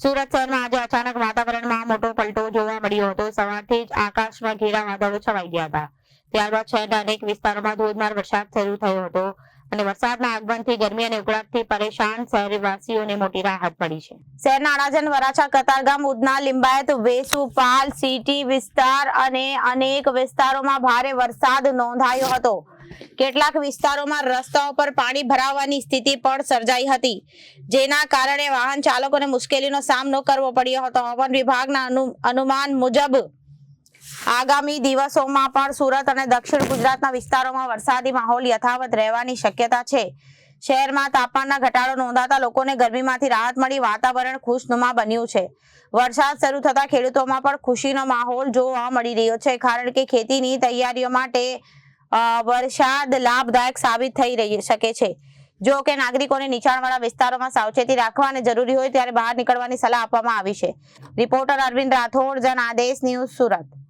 સુરત શહેરમાં આજે અચાનક વાતાવરણમાં મોટો પલટો જોવા મળ્યો હતો। સવારથી જ આકાશમાં ઘેરા વાદળો છવાઈ ગયા હતા। ત્યારબાદ શહેરના અનેક વિસ્તારોમાં ધોધમાર વરસાદ શરૂ થયો હતો અને વરસાદના આગમનથી ગરમી અને ઉકળાટથી પરેશાન શહેરવાસીઓને મોટી રાહત મળી છે। શહેરના અડાજણ, વરાછા, કતારગામ, ઉધના, લિંબાયત, વેસુ, પાલ, સિટી વિસ્તાર અને અનેક વિસ્તારોમાં ભારે વરસાદ નોંધાયો હતો। કેટલાક વિસ્તારોમાં રસ્તાઓ પર પાણી ભરાવાની સ્થિતિ પણ સર્જાઈ હતી, જેના કારણે વાહન ચાલકોને મુશ્કેલીનો સામનો કરવો પડ્યો હતો। હવામાન વિભાગના અનુમાન મુજબ આગામી દિવસોમાં પણ સુરત અને દક્ષિણ ગુજરાતના વિસ્તારોમાં વરસાદી માહોલ યથાવત રહેવાની શક્યતા છે। શહેરમાં તાપમાનમાં ઘટાડો નોંધાતા લોકોને ગરમીમાંથી રાહત મળી વાતાવરણ ખુશનુમા બન્યું છે। વરસાદ શરૂ થતા ખેડૂતોમાં પણ ખુશીનો માહોલ જોવા મળી રહ્યો છે, કારણ કે ખેતીની તૈયારીઓ માટે વરસાદ લાભદાયક સાબિત થઈ શકે છે। જો કે નાગરિકોને નીચાણવાળા વિસ્તારોમાં સાવચેતી રાખવા અને જરૂરી હોય ત્યારે બહાર નીકળવાની સલાહ આપવામાં આવી છે। રિપોર્ટર અરવિંદ રાઠોડ, જન આદેશ ન્યૂઝ, સુરત।